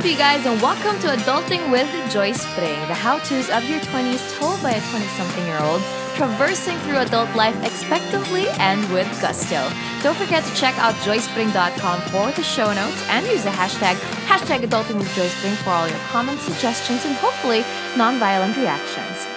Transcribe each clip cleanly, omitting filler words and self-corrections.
you guys, and welcome to Adulting with Joyce Pring, the how-tos of your 20s told by a 20-something-year-old traversing through adult life expectantly and with gusto. Don't forget to check out joyspring.com for the show notes and use the hashtag Adulting with Joyce Pring for all your comments, suggestions, and hopefully non-violent reactions.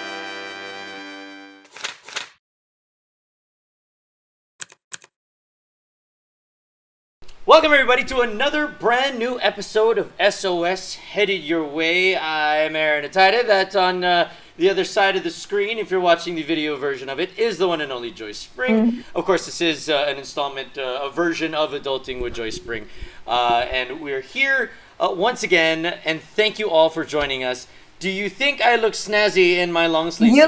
Welcome everybody to another brand new episode of SOS Headed Your Way. I'm Aaron and Joyce. That's on the other side of the screen. If you're watching the video version of it, is the one and only Joyce Pring. Of course, this is an installment, a version of Adulting with Joyce Pring. And we're here once again, and thank you all for joining us. Do you think I look snazzy in my long sleeves?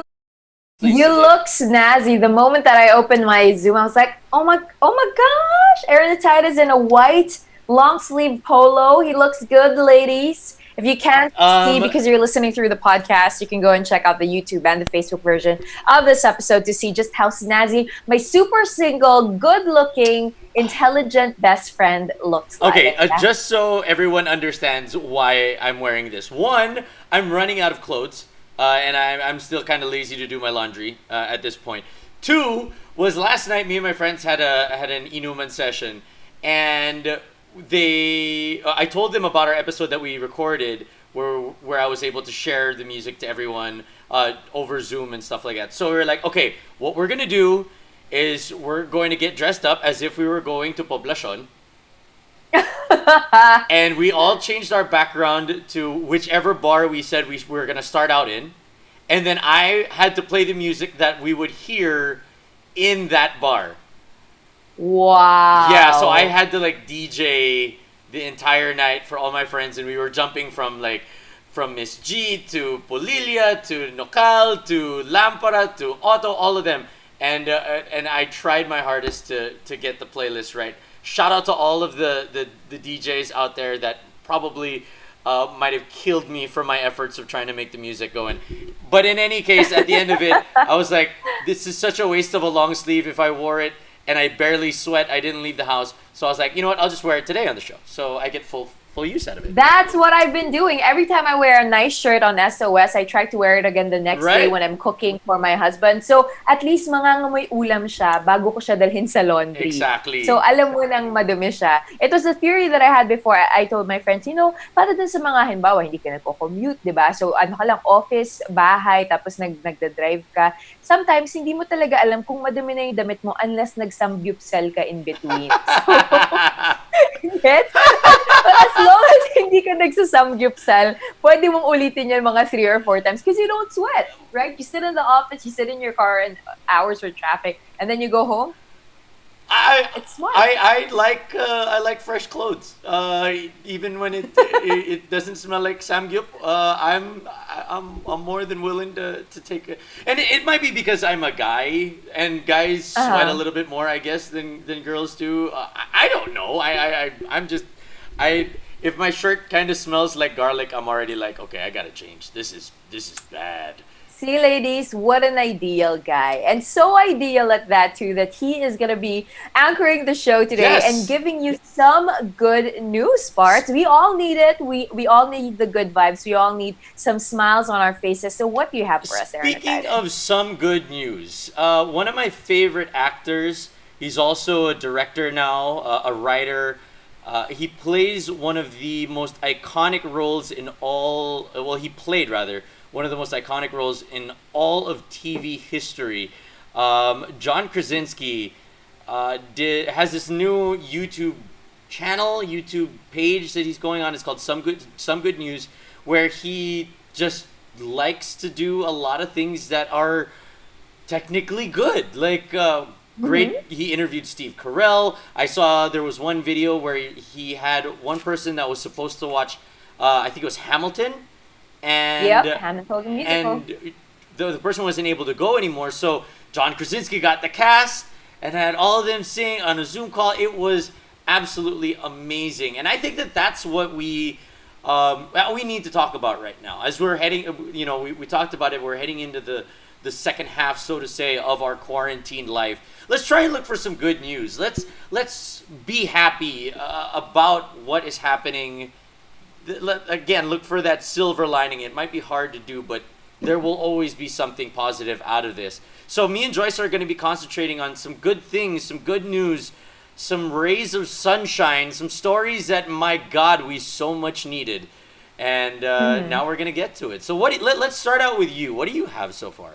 You look snazzy. The moment that I opened my Zoom, I was like, oh my gosh, Aaron is in a white long sleeve polo. He looks good, ladies. If you can't see because you're listening through the podcast, you can go and check out the YouTube and the Facebook version of this episode to see just how snazzy my super single, good looking, intelligent best friend looks like. Okay, just so everyone understands why I'm wearing this. One, I'm running out of clothes. And I'm still kind of lazy to do my laundry at this point. Two was last night, me and my friends had an inuman session, and I told them about our episode that we recorded, where I was able to share the music to everyone over Zoom and stuff like that. So we were like, okay, what we're gonna do is we're going to get dressed up as if we were going to Poblacion. And we all changed our background to whichever bar we said we were going to start out in. And then I had to play the music that we would hear in that bar. Wow. Yeah, so I had to DJ the entire night for all my friends, and we were jumping from Miss G to Polilia to Nocal to Lampara to Otto, all of them. And I tried my hardest to get the playlist right. Shout out to all of the DJs out there that probably might have killed me for my efforts of trying to make the music going. But in any case, at the end of it, I was like, this is such a waste of a long sleeve. If I wore it and I barely sweat, I didn't leave the house. So I was like, you know what? I'll just wear it today on the show. So I get full use out of it. That's what I've been doing. Every time I wear a nice shirt on SOS, I try to wear it again the next day when I'm cooking for my husband. So at least mangangamoy ulam siya bago ko siya dalhin sa laundry. Exactly. So alam mo nang madumi siya. It was a theory that I had before. I told my friends, para dun sa mga halimbawa, hindi ka nagko-commute, diba? So ano ka lang, office, bahay, tapos nagda-drive ka. Sometimes, hindi mo talaga alam kung madumi na yung damit mo unless nagsambyupsal ka in between. So, get? But as long as hindi ka nagsasamgyupsal, pwede mong ulitin yan mga 3 or 4 times because you don't sweat, right? You sit in the office, you sit in your car and hours for traffic, and then you go home. It's smart. I like fresh clothes. Even when it doesn't smell like samgyup, I'm more than willing to take it. And it might be because I'm a guy, and guys sweat a little bit more, I guess, than girls do. I don't know. If my shirt kind of smells like garlic, I'm already like, okay, I gotta change. This is bad. See, ladies, what an ideal guy. And so ideal at that, too, that he is going to be anchoring the show today and giving you some good news, Sparks. We all need it. We all need the good vibes. We all need some smiles on our faces. So what do you have for us, Aaron? Speaking of some good news, one of my favorite actors, he's also a director now, a writer. He plays one of the most iconic roles he played one of the most iconic roles in all of TV history. John Krasinski has this new YouTube page that he's going on. It's called Some Good News, where he just likes to do a lot of things that are technically good. Great. He interviewed Steve Carell. I saw there was one video where he had one person that was supposed to watch, I think it was Hamilton. And Hamilton musical. And the person wasn't able to go anymore, so John Krasinski got the cast and had all of them sing on a Zoom call. It was absolutely amazing, and I think that's what we need to talk about right now as we're heading. We talked about it. We're heading into the second half, so to say, of our quarantined life. Let's try and look for some good news. Let's be happy about what is happening again, look for that silver lining. It might be hard to do, but there will always be something positive out of this. So me and Joyce are going to be concentrating on some good things, some good news, some rays of sunshine, some stories that, my God, we so much needed. And now we're going to get to it. So let's start out with you. What do you have so far?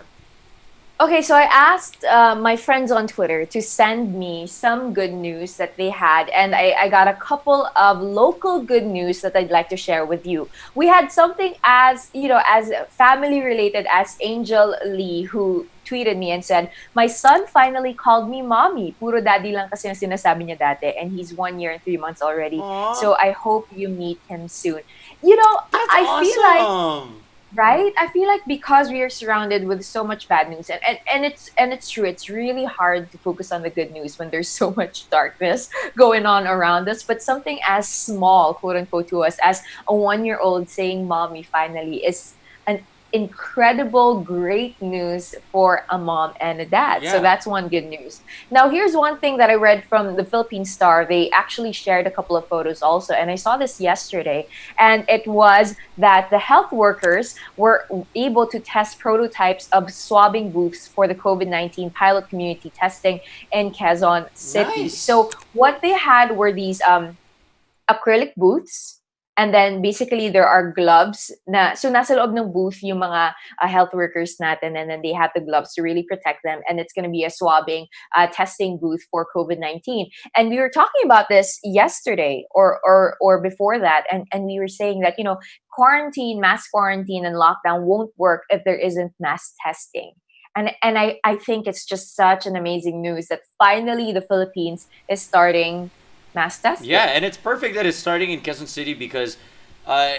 Okay, so I asked my friends on Twitter to send me some good news that they had, and I got a couple of local good news that I'd like to share with you. We had something as, as family related as Angel Lee, who tweeted me and said, "My son finally called me mommy. Puro daddy lang kasi yung sinasabi niya dati, and he's 1 year and 3 months already. Aw, So I hope you meet him soon." You know, that's I feel like, awesome. right? I feel like because we are surrounded with so much bad news, and it's true, it's really hard to focus on the good news when there's so much darkness going on around us. But something as small, quote unquote, to us as a 1 year old saying mommy finally is an incredible great news for a mom and a dad. So Yeah. that's one good news. Now here's one thing that I read from the Philippine Star. They actually shared a couple of photos also, and I saw this yesterday, and it was that the health workers were able to test prototypes of swabbing booths for the COVID-19 pilot community testing in Quezon City. Nice. So what they had were these acrylic booths, and then basically there are gloves na so nasa loob ng booth yung mga health workers natin, and then they have the gloves to really protect them, and it's going to be a swabbing testing booth for COVID-19. And we were talking about this yesterday or before that, and we were saying that quarantine, mass quarantine and lockdown won't work if there isn't mass testing. And I think it's just such an amazing news that finally the Philippines is starting mass testing. Yeah, and it's perfect that it's starting in Quezon City because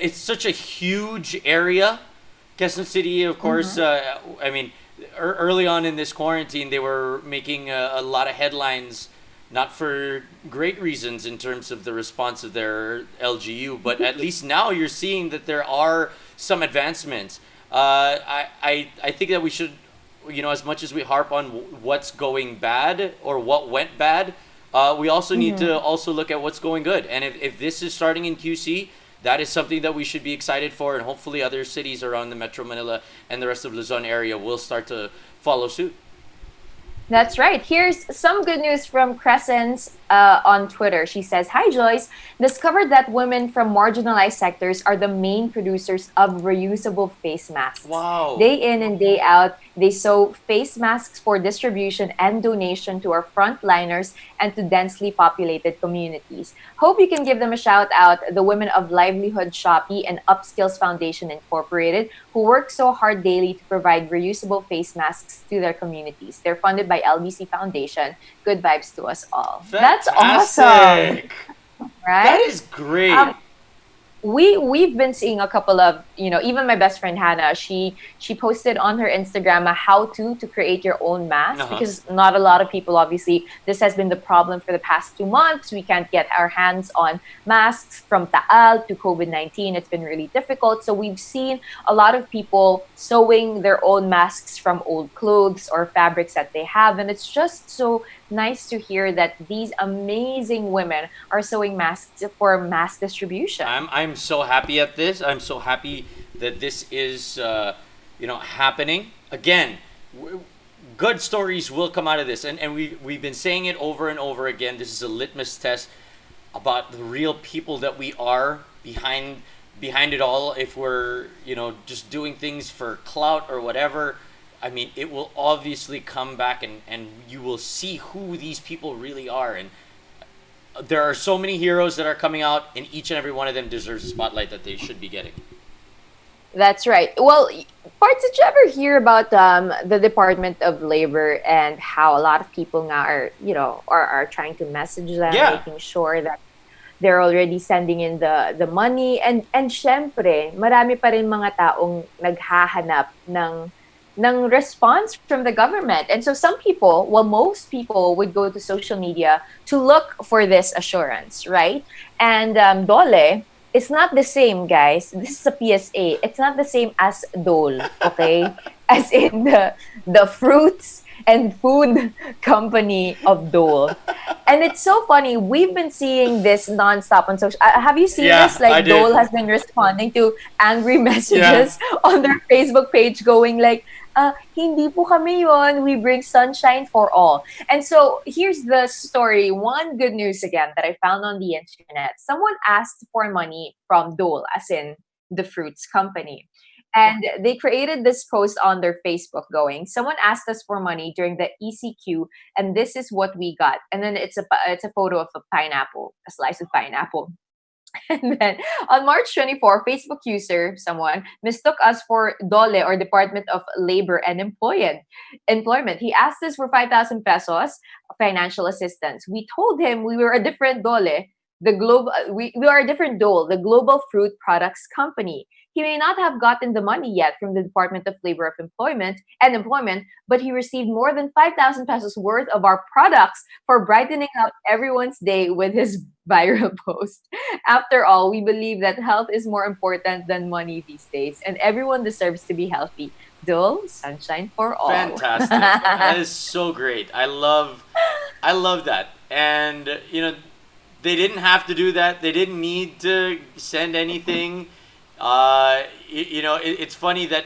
it's such a huge area. Quezon City, of course, I mean, early on in this quarantine, they were making a lot of headlines, not for great reasons in terms of the response of their LGU, but at least now you're seeing that there are some advancements. I think that we should, as much as we harp on what's going bad or what went bad, we also need to also look at what's going good. And if this is starting in QC, that is something that we should be excited for. And hopefully other cities around the Metro Manila and the rest of Luzon area will start to follow suit. That's right. Here's some good news from Crescens on Twitter. She says, "Hi Joyce, discovered that women from marginalized sectors are the main producers of reusable face masks. Wow. Day in and day out, they sew face masks for distribution and donation to our frontliners and to densely populated communities. Hope you can give them a shout out, the Women of Livelihood Shopee and Upskills Foundation Incorporated, who work so hard daily to provide reusable face masks to their communities. They're funded by LBC Foundation. Good vibes to us all." That's awesome, Fantastic. right? That is great. We've been seeing a couple of, even my best friend Hannah, she posted on her Instagram a how-to create your own mask, because not a lot of people, obviously, this has been the problem for the past 2 months. We can't get our hands on masks from Taal to COVID-19. It's been really difficult. So we've seen a lot of people sewing their own masks from old clothes or fabrics that they have. And it's just so nice to hear that these amazing women are sewing masks for mass distribution. I'm so happy at this. I'm so happy that this is happening again. Good stories will come out of this, and we've been saying it over and over again. This is a litmus test about the real people that we are behind it all. If we're just doing things for clout or whatever, I mean, it will obviously come back, and you will see who these people really are. And there are so many heroes that are coming out, and each and every one of them deserves a spotlight that they should be getting. That's right. Well, Parts, did you ever hear about the Department of Labor and how a lot of people now are trying to message them, Yeah. making sure that they're already sending in the money, and syempre, marami pa rin mga taong naghahanap ng response from the government. And so some people, well, most people would go to social media to look for this assurance, right? And Dole, it's not the same, guys. This is a PSA. It's not the same as Dole, okay? As in the fruits and food company of Dole. And it's so funny. We've been seeing this nonstop on social. Have you seen Yeah, this? I Like did. Dole has been responding to angry Yeah. messages on their Facebook page, going like, "Hindi po kami yon. We bring sunshine for all." And so here's the story. One good news again that I found on the internet. Someone asked for money from Dole, as in the fruits company. And they created this post on their Facebook going, someone asked us for money during the ECQ, and this is what we got. And then it's a photo of a pineapple, a slice of pineapple. And then on March 24, Facebook user, someone, mistook us for DOLE, or Department of Labor and Employment. He asked us for 5,000 pesos financial assistance. We told him we were a different DOLE, we are a different DOLE, the Global Fruit Products Company. He may not have gotten the money yet from the Department of Labor of Employment, but he received more than 5,000 pesos worth of our products for brightening up everyone's day with his viral post. After all, we believe that health is more important than money these days, and everyone deserves to be healthy. Dole, sunshine for all. Fantastic. That is so great. I love that. And they didn't have to do that. They didn't need to send anything. It's funny that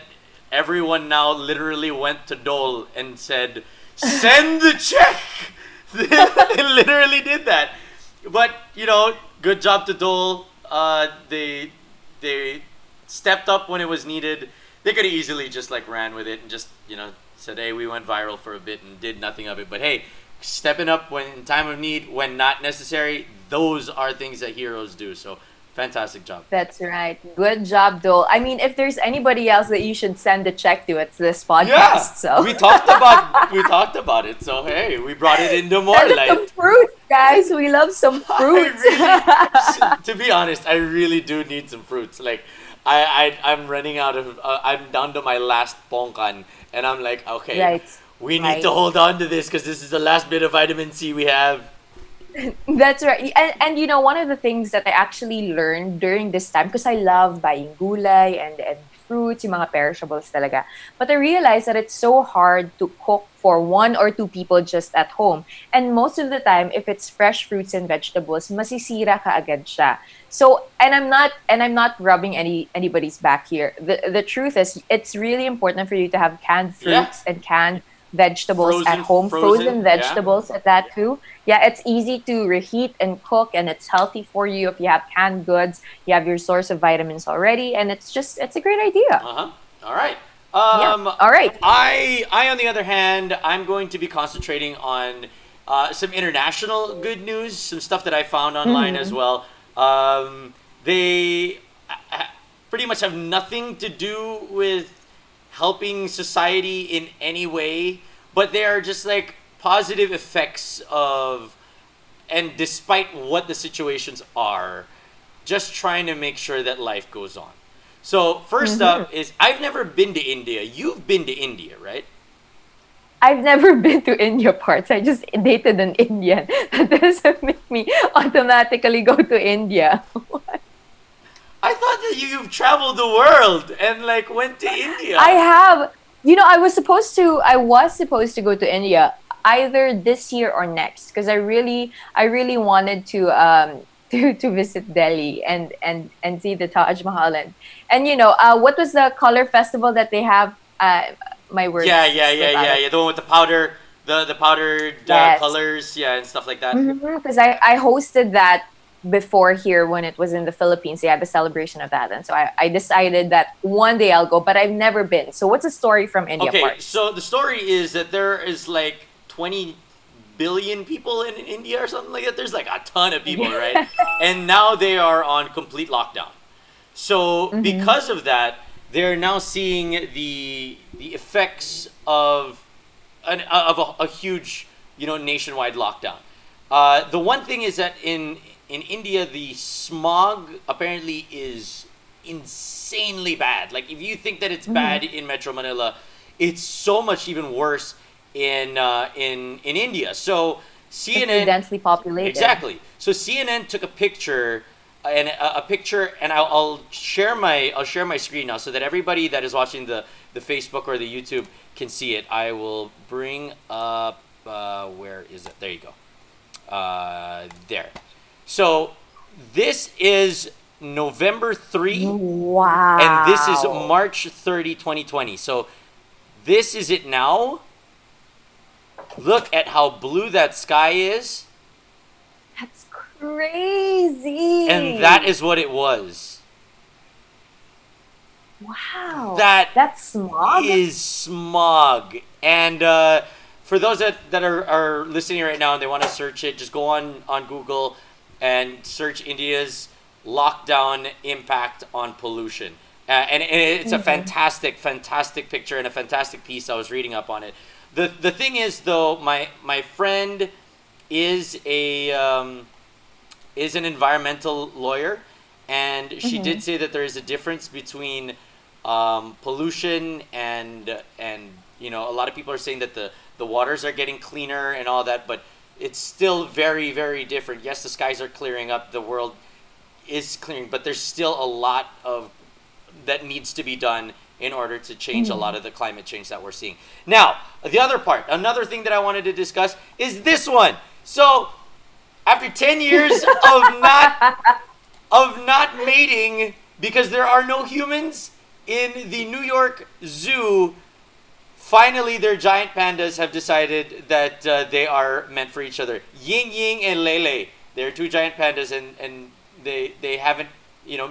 everyone now literally went to Dole and said, "Send the check." They literally did that. But good job to Dole. They stepped up when it was needed. They could have easily just like ran with it and just said, "Hey, we went viral for a bit and did nothing of it." But hey, stepping up when in time of need, when not necessary, those are things that heroes do. So fantastic job. That's right. Good job, Dole. I mean, if there's anybody else that you should send a check to, it's this Yeah, podcast. So we talked about it. So hey, we brought it into more send us some light. fruit, guys. We love some fruits. To be honest, I really do need some fruits. Like, I'm running out of. I'm down to my last pongkan, and I'm like, okay, Right. we need Right. to hold on to this because this is the last bit of vitamin C we have. That's right. And one of the things that I actually learned during this time, because I love buying gulay and fruits, yung mga perishables talaga. But I realized that it's so hard to cook for one or two people just at home. And most of the time, if it's fresh fruits and vegetables, masisira ka agad siya. So, and I'm not rubbing anybody's back here. The truth is, it's really important for you to have canned Yeah, fruits and canned vegetables at frozen, home, frozen. frozen Yeah. vegetables at that too. Yeah, it's easy to reheat and cook, and it's healthy for you if you have canned goods. You have your source of vitamins already, and it's a great idea. Uh huh. All right. Yeah. All right. I on the other hand, I'm going to be concentrating on some international good news, some stuff that I found online as Mm-hmm. well. They pretty much have nothing to do with helping society in any way, but they are just like positive effects of, and despite what the situations are, just trying to make sure that life goes on. So first Mm-hmm. up is I've never been to India. You've been to India, right? I've never been to India parts. I just dated an Indian. That doesn't make me automatically go to India. I thought that you've traveled the world and like went to I India. have. I was supposed to go to India either this year or next, because I really wanted to to visit Delhi and see the Taj Mahal, and what was the color festival that they have? My words Yeah, yeah, yeah, slip out yeah, of. yeah. The one with the powder, the powdered Yes. colors, yeah, and stuff like that. Because I hosted that before here when it was in the Philippines. They had the celebration of that. And so I decided that one day I'll go, but I've never been. So what's the story from India Okay, parts? so the story is that there is like 20 billion people in India or something like that. There's like a ton of people, right? And now they are on complete lockdown. So Mm-hmm. because of that, they're now seeing the effects of a huge nationwide lockdown. The one thing is that in India the smog apparently is insanely bad. Like if you think that it's Mm-hmm. bad in Metro Manila, it's so much even worse in India. So It's so CNN. densely populated. Exactly. So CNN took a picture, and a picture, and I'll share my screen now so that everybody that is watching the Facebook or the YouTube can see it. I will bring up where is it? There you go. there. So this is November 3, Wow. and this is March 30, 2020. So this is it now. Look at how blue that sky is. That's crazy. And that is what it was. Wow. That's smog? is smog. And for those that are listening right now and they want to search it, just go on Google and search India's lockdown impact on pollution. And it's a fantastic picture and a fantastic piece. I was reading up on it. The thing is, though, my friend is an environmental lawyer, and she did say that there is a difference between pollution and a lot of people are saying that the waters are getting cleaner and all that, but it's still very, very different. Yes, the skies are clearing up, the world is clearing, but there's still a lot of that needs to be done in order to change a lot of the climate change that we're seeing. Now, the other part, another thing that I wanted to discuss is this one. So, after 10 years of not mating because there are no humans in the New York Zoo, finally their giant pandas have decided that they are meant for each other. Ying Ying and Lele. They're two giant pandas, and they haven't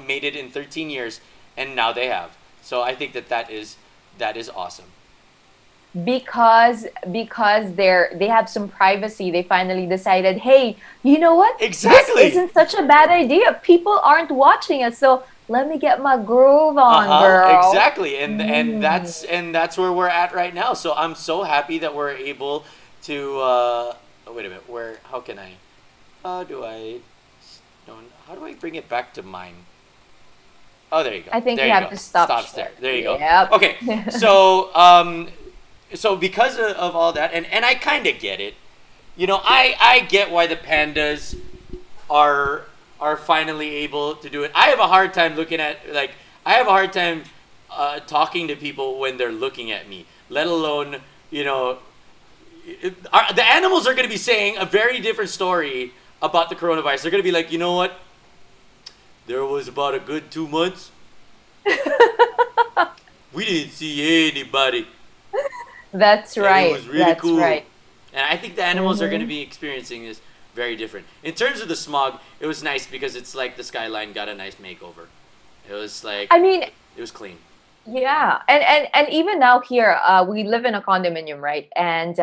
mated in 13 years, and now they have. So I think that is awesome. Because they have some privacy, they finally decided, hey, you know what? Exactly. This isn't such a bad idea. People aren't watching us, so let me get my groove on, girl. Exactly. And that's where we're at right now. So I'm so happy that we're able to wait a minute, how do I bring it back to mine? Oh, there you go. I think there you have to stop. Stops there. There you go. Yep. Okay. So so because of all that, and I kind of get it. I get why the pandas are finally able to do it. I have a hard time talking to people when they're looking at me, let alone, the animals are going to be saying a very different story about the coronavirus. They're going to be like, you know what? There was about a good 2 months. We didn't see anybody. That's right. It was really cool. Right. And I think the animals are going to be experiencing this very different. In terms of the smog, it was nice because it's like the skyline got a nice makeover. It was like, it was clean. Yeah, and even now here, we live in a condominium, right? And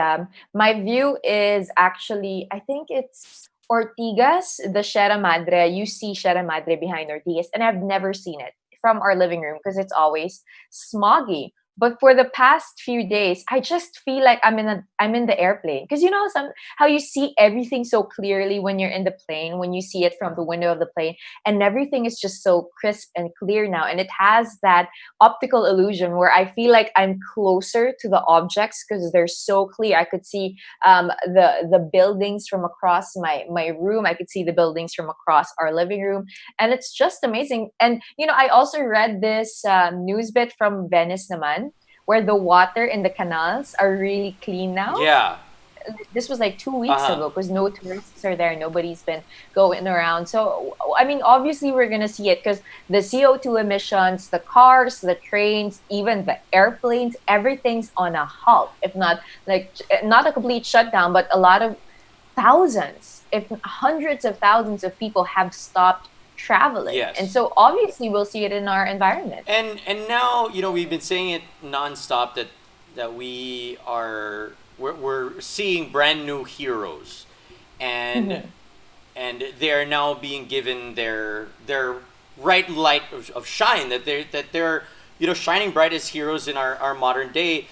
my view is actually, I think it's Ortigas, the Sierra Madre. You see Sierra Madre behind Ortigas, and I've never seen it from our living room because it's always smoggy. But for the past few days, I just feel like I'm in the airplane, because how you see everything so clearly when you're in the plane, when you see it from the window of the plane, and everything is just so crisp and clear now, and it has that optical illusion where I feel like I'm closer to the objects because they're so clear. I could see the buildings from across my room. I could see the buildings from across our living room, and it's just amazing. And I also read this news bit from Venice naman, where the water in the canals are really clean now. Yeah. This was like 2 weeks ago, because no tourists are there. Nobody's been going around. So, I mean, obviously we're going to see it because the CO2 emissions, the cars, the trains, even the airplanes, everything's on a halt. If not, not a complete shutdown, but a lot of thousands, if hundreds of thousands of people have stopped traveling. Yes. And so obviously we'll see it in our environment. And now, we've been saying it nonstop that we're seeing brand new heroes, and they are now being given their right light of shine, that they're shining bright as heroes in our modern day.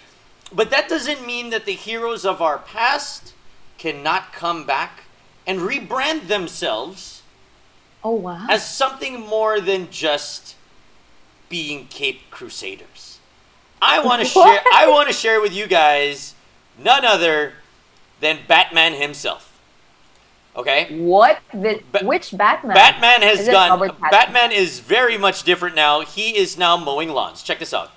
But that doesn't mean that the heroes of our past cannot come back and rebrand themselves as something more than just being Cape Crusaders. I want to share with you guys none other than Batman himself. Okay? What? Which Batman? Batman has Is it gone. Robert Pattinson? Batman is very much different now. He is now mowing lawns. Check this out.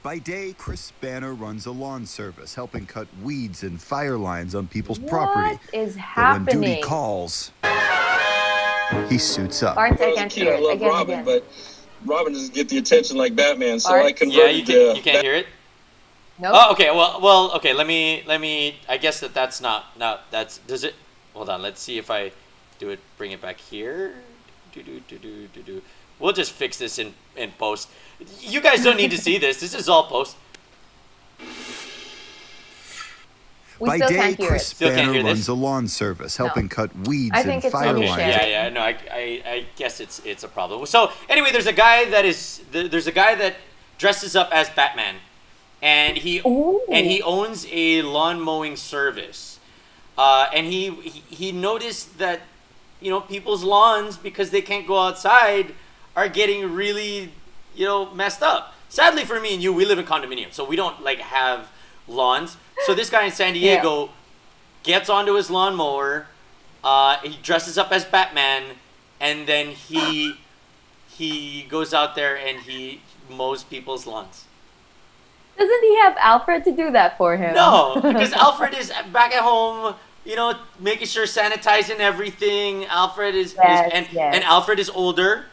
By day, Chris Banner runs a lawn service, helping cut weeds and fire lines on people's What property. is But when duty happening? calls, he suits up. Barnes, When I I was a can't kid, hear I it. loved Again, Robin, again. but Robin doesn't get the attention like Batman, so Bart? I Yeah, converted. you can't hear it. Nope. Oh, okay. Well, okay. Let me. I guess that's not. No, that's. Does it? Hold on. Let's see if I do it. Bring it back here. Do. We'll just fix this in post. You guys don't need to see this. This is all post. We By still day, can't hear Chris it. Still can't Banner hear runs this? a lawn service, helping cut weeds I and think it's fire when you lines. share. Yeah. No, I guess it's a problem. So anyway, there's a guy that dresses up as Batman, and he Ooh. owns a lawn mowing service, and he noticed that people's lawns, because they can't go outside, are getting really messed up. Sadly for me and you, we live in condominiums, so we don't have lawns. So this guy in San Diego gets onto his lawnmower, he dresses up as Batman, and then he goes out there and he mows people's lawns. Doesn't he have Alfred to do that for him? No, because Alfred is back at home, making sure sanitizing everything. Alfred is, Yes, and yes. Alfred is older,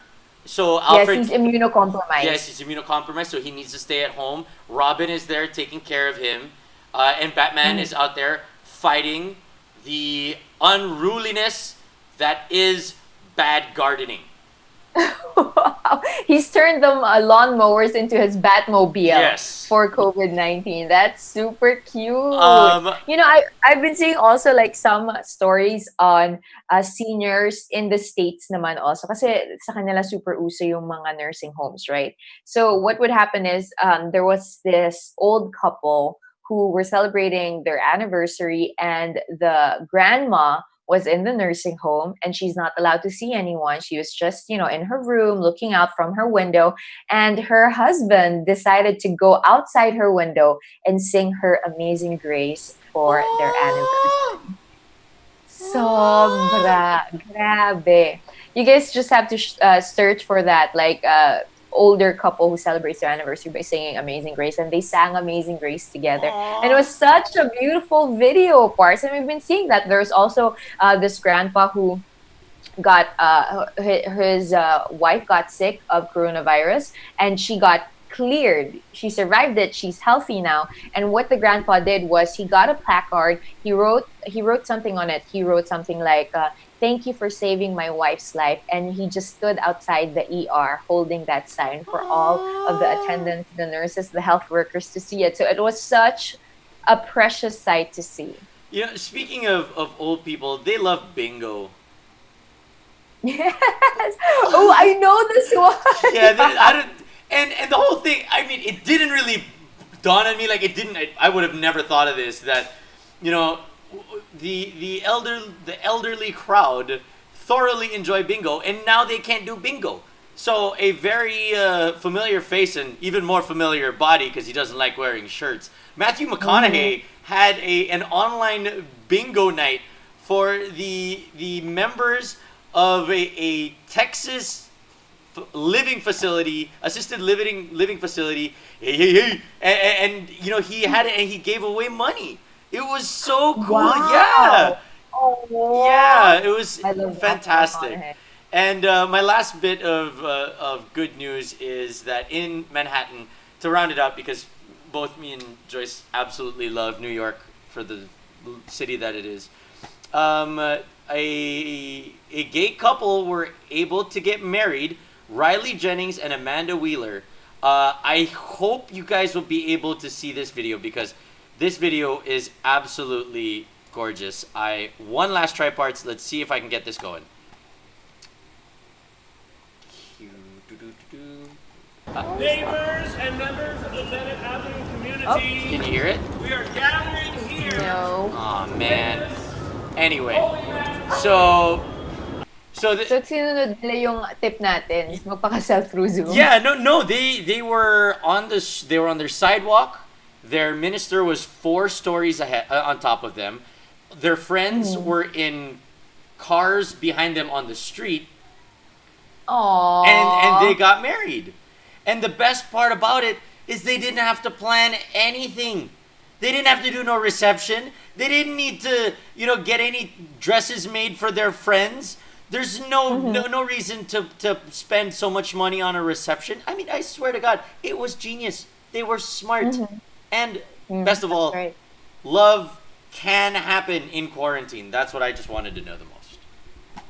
so Yes, Alfred. he's immunocompromised. Yes, he's immunocompromised, so he needs to stay at home. Robin is there taking care of him, and Batman is out there fighting the unruliness that is bad gardening. He's turned them lawnmowers into his Batmobile Yes. for COVID-19. That's super cute. Um, I've been seeing also some stories on seniors in the States naman also. Kasi sa kanila super uso yung mga nursing homes, right? So what would happen is there was this old couple who were celebrating their anniversary, and the grandma was in the nursing home and she's not allowed to see anyone. She was just, in her room looking out from her window, and her husband decided to go outside her window and sing her Amazing Grace for their anniversary. Sobra. Grabe. You guys just have to search for that, older couple who celebrates their anniversary by singing Amazing Grace, and they sang Amazing Grace together. And it was such a beautiful video, Pars. And we've been seeing that. There's also this grandpa who got his wife got sick of coronavirus, and she got cleared. She survived it. She's healthy now. And what the grandpa did was he got a placard. He wrote something on it. He wrote something like, "Thank you for saving my wife's life." And he just stood outside the ER holding that sign for all of the attendants, the nurses, the health workers to see it. So it was such a precious sight to see. Speaking of old people, they love bingo. Yes. Oh, I know this one. Yeah, I don't. And the whole thing, I mean, it didn't really dawn on me. It didn't. I would have never thought of this. That, the elderly crowd thoroughly enjoy bingo, and now they can't do bingo. So a very familiar face and even more familiar body, because he doesn't like wearing shirts. Matthew McConaughey had an online bingo night for the members of a Texas assisted living facility. Hey, and he had it, and he gave away money. It was so cool. Wow. Yeah. Oh, Yeah, it was I love fantastic. McConaughey. And my last bit of good news is that in Manhattan, to round it up, because both me and Joyce absolutely love New York for the city that it is, a gay couple were able to get married, Riley Jennings and Amanda Wheeler. I hope you guys will be able to see this video, because this video is absolutely gorgeous. One last triparts. Let's see if I can get this going. Neighbors and members of the Bennett Avenue community, Can you hear it? we are gathering here. No. Oh man. Anyway, so So sinunod nila yung tip natin, magpakasal through Zoom. yeah, no, they were on their sidewalk. Their minister was 4 stories ahead on top of them. Their friends were in cars behind them on the street, Aww. and they got married. And the best part about it, is they didn't have to plan anything. They didn't have to do no reception. They didn't need to, get any dresses made for their friends. There's no reason to spend so much money on a reception. I mean, I swear to God, it was genius. They were smart. And best of all, right. love can happen in quarantine. That's what I just wanted to know the most.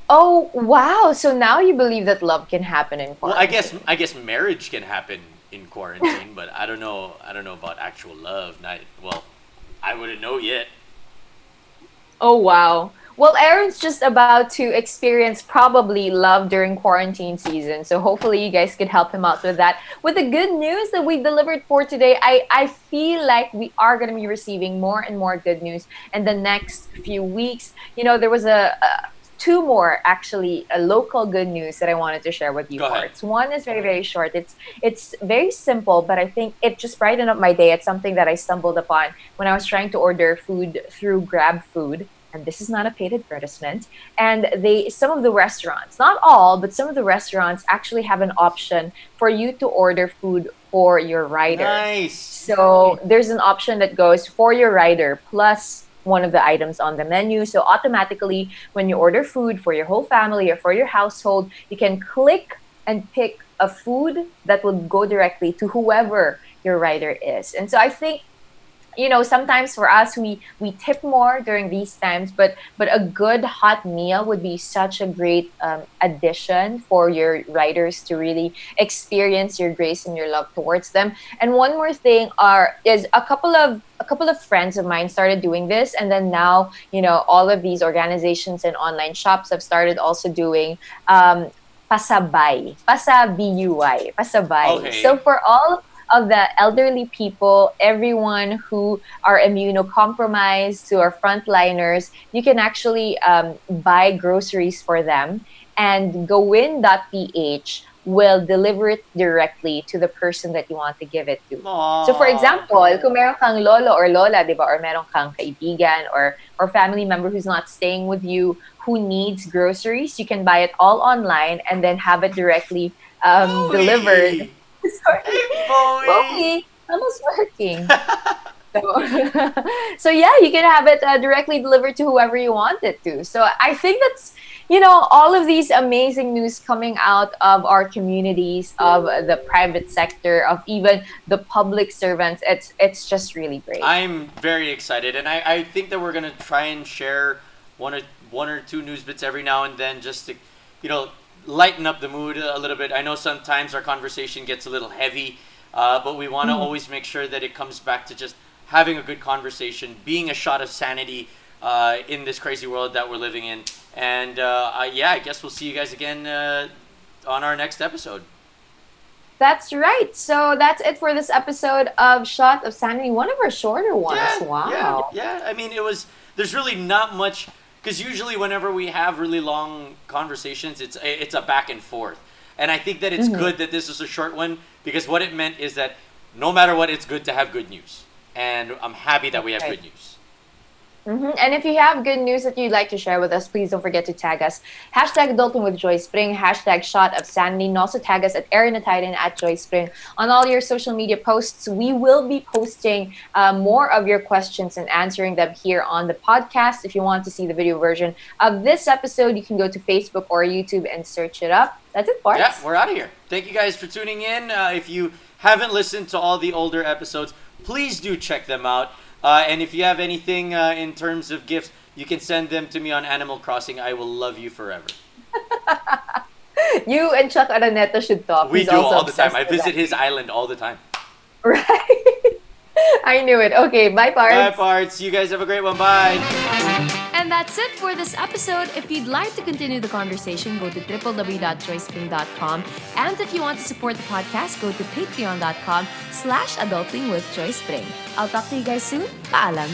Oh, wow. So now you believe that love can happen in Well, quarantine. I guess marriage can happen in quarantine, but I don't know about actual love. I wouldn't know yet. Oh, wow. Well, Aaron's just about to experience probably love during quarantine season. So hopefully you guys could help him out with that. With the good news that we delivered for today, I feel like we are going to be receiving more and more good news in the next few weeks. There was two more actually local good news that I wanted to share with you. Go ahead. Parts. One is very, very short. It's very simple, but I think it just brightened up my day. It's something that I stumbled upon when I was trying to order food through Grab Food. And this is not a paid advertisement. And some of the restaurants, not all, but some of the restaurants actually have an option for you to order food for your rider. Nice. So there's an option that goes for your rider plus one of the items on the menu. So automatically, when you order food for your whole family or for your household, you can click and pick a food that will go directly to whoever your rider is. And so I think, sometimes for us, we tip more during these times, but a good hot meal would be such a great addition for your riders to really experience your grace and your love towards them. And one more thing is a couple of friends of mine started doing this, and then now all of these organizations and online shops have started also doing pasabay, pasabay. Okay. So for all of the elderly people, everyone who are immunocompromised, to our frontliners, you can actually buy groceries for them, and gowin.ph will deliver it directly to the person that you want to give it to. Aww. So for example, kung meron kang lolo or lola, di ba, or meron kang kaibigan or family member who's not staying with you who needs groceries, you can buy it all online and then have it directly delivered. Sorry. Hey, Bowie. Almost working. So yeah, you can have it directly delivered to whoever you want it to. So I think that's, all of these amazing news coming out of our communities, of the private sector, of even the public servants. It's just really great. I'm very excited, and I think that we're gonna try and share one or two news bits every now and then, just to, lighten up the mood a little bit. I know sometimes our conversation gets a little heavy, but we want to always make sure that it comes back to just having a good conversation, being a shot of sanity in this crazy world that we're living in. And I guess we'll see you guys again on our next episode. That's right. So that's it for this episode of Shot of Sanity, one of our shorter ones. Wow. Yeah. I mean, there's really not much. Because usually whenever we have really long conversations, it's a back and forth. And I think that it's good that this is a short one, because what it meant is that no matter what, it's good to have good news. And I'm happy that we have good news. And if you have good news that you'd like to share with us, please don't forget to tag us. #Adulting with Joyce Pring, #Shot of Sanity, and also tag us at Aaron and at Joyce Pring on all your social media posts. We will be posting more of your questions and answering them here on the podcast. If you want to see the video version of this episode, you can go to Facebook or YouTube and search it up. That's it, Bart. Yeah, we're out of here. Thank you guys for tuning in. If you haven't listened to all the older episodes, please do check them out. And if you have anything in terms of gifts, you can send them to me on Animal Crossing. I will love you forever. You and Chuck Araneta should talk. We He's do also all the time. obsessed I with visit that. his island all the time. Right. I knew it. Okay, bye, Parts. Bye, Parts. You guys have a great one. Bye. And that's it for this episode. If you'd like to continue the conversation, go to www.joycepring.com. And if you want to support the podcast, go to patreon.com/adultingwithjoycepring. I'll talk to you guys soon. Paalam.